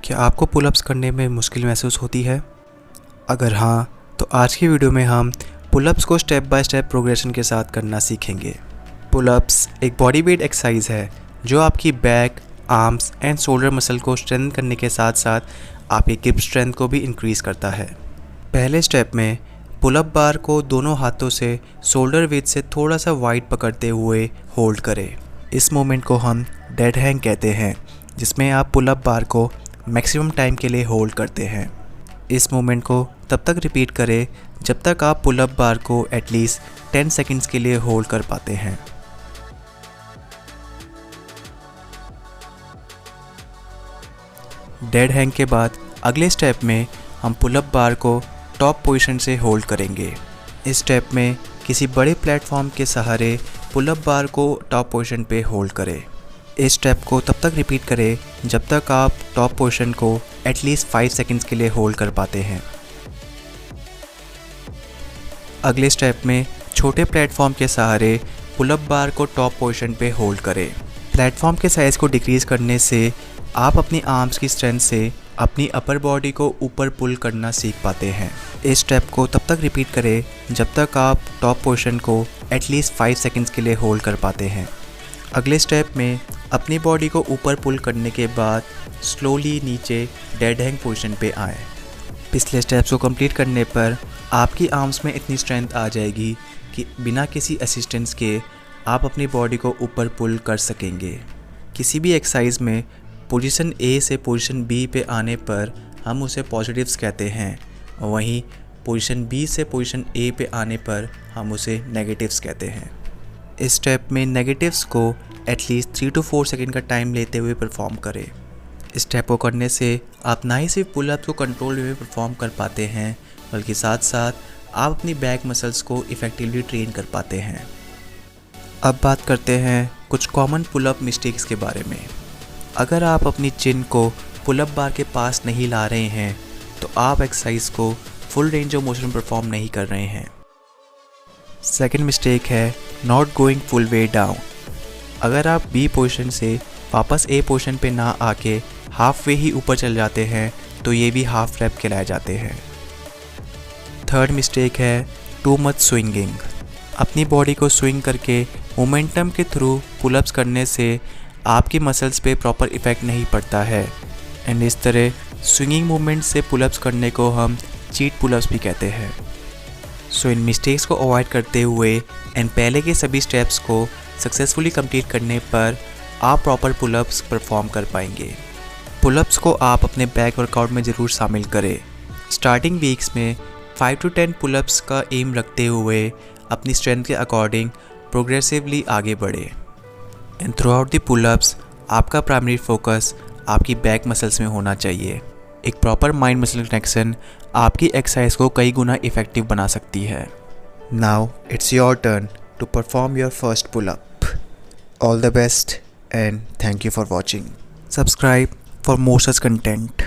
क्या आपको पुलअप्स करने में मुश्किल महसूस होती है? अगर हाँ, तो आज की वीडियो में हम पुलअप्स को स्टेप बाय स्टेप प्रोग्रेशन के साथ करना सीखेंगे। पुलअप्स एक बॉडी वेट एक्सरसाइज है जो आपकी back, arms and shoulder muscle को स्ट्रेंथ करने के साथ साथ आपकी ग्रिप स्ट्रेंथ को भी इंक्रीज़ करता है। पहले स्टेप में पुलअप बार को दोनों हाथों से शोल्डर विड्थ से थोड़ा सा वाइड पकड़ते हुए होल्ड करें। इस मोमेंट को हम डेड हैंग कहते हैं, जिसमें आप पुलअप बार को मैक्सिमम टाइम के लिए होल्ड करते हैं। इस मोमेंट को तब तक रिपीट करें जब तक आप पुलअप बार को एटलीस्ट 10 सेकंड्स के लिए होल्ड कर पाते हैं। डेड हैंग के बाद अगले स्टेप में हम पुलअप बार को टॉप पोजीशन से होल्ड करेंगे। इस स्टेप में किसी बड़े प्लेटफॉर्म के सहारे पुलअप बार को टॉप पोजीशन पे होल्ड करें। इस स्टेप को तब तक रिपीट करें जब तक आप टॉप पोजीशन को एटलीस्ट 5 सेकंड्स के लिए होल्ड कर पाते हैं। अगले स्टेप में छोटे प्लेटफॉर्म के सहारे पुलअप बार को टॉप पोजीशन पे होल्ड करें। प्लेटफॉर्म के साइज़ को डिक्रीज़ करने से आप अपनी आर्म्स की स्ट्रेंथ से अपनी अपर बॉडी को ऊपर पुल करना सीख पाते हैं। इस स्टेप को तब तक रिपीट करें जब तक आप टॉप पोजीशन को एटलीस्ट 5 सेकंड्स के लिए होल्ड कर पाते हैं। अगले स्टेप में अपनी बॉडी को ऊपर पुल करने के बाद स्लोली नीचे डेड हैंग पोजीशन पे आएँ। पिछले स्टेप्स को कंप्लीट करने पर आपकी आर्म्स में इतनी स्ट्रेंथ आ जाएगी कि बिना किसी असिस्टेंस के आप अपनी बॉडी को ऊपर पुल कर सकेंगे। किसी भी एक्सरसाइज में पोजीशन ए से पोजीशन बी पे आने पर हम उसे पॉजिटिव्स कहते हैं, वहीं पोजीशन बी से पोजीशन ए पे आने पर हम उसे नेगेटिव्स कहते हैं। इस स्टेप में नेगेटिव्स को एटलीस्ट 3 to 4 सेकंड का टाइम लेते हुए परफॉर्म करें। इस स्टेप को करने से आप ना ही सिर्फ पुलअप्स को कंट्रोल में परफॉर्म कर पाते हैं, बल्कि साथ साथ आप अपनी बैक मसल्स को इफ़ेक्टिवली ट्रेन कर पाते हैं। अब बात करते हैं कुछ कॉमन पुलअप मिस्टेक्स के बारे में। अगर आप अपनी चिन को पुलअप बार के पास नहीं ला रहे हैं तो आप एक्सरसाइज को full range of motion perform नहीं कर रहे हैं। सेकंड मिस्टेक है not going full way down. अगर आप बी पोजीशन से वापस ए पोजीशन पे ना आके हाफ वे ही ऊपर चल जाते हैं तो ये भी हाफ रैप कहलाए जाते हैं। थर्ड मिस्टेक है टू मच स्विंगिंग। अपनी बॉडी को स्विंग करके मोमेंटम के थ्रू पुलअप्स करने से आपकी मसल्स पे प्रॉपर इफ़ेक्ट नहीं पड़ता है, एंड इस तरह स्विंगिंग मूवमेंट से पुलअप्स करने को हम चीट पुलअप्स भी कहते हैं। सो इन मिस्टेक्स को अवॉइड करते हुए एंड पहले के सभी स्टेप्स को सक्सेसफुली कंप्लीट करने पर आप प्रॉपर पुलअप्स परफॉर्म कर पाएंगे। पुलअप्स को आप अपने बैक वर्कआउट में ज़रूर शामिल करें। स्टार्टिंग वीक्स में 5 to 10 पुलअप्स का एम रखते हुए अपनी स्ट्रेंथ के अकॉर्डिंग प्रोग्रेसिवली आगे बढ़े। And throughout the pullups आपका प्राइमरी फोकस आपकी बैक मसल्स में होना चाहिए। एक प्रॉपर माइंड मसल कनेक्शन आपकी एक्सरसाइज को कई गुना इफ़ेक्टिव बना सकती है। Now it's your turn to perform your first pullup. All the best and thank you for watching. Subscribe for more such content.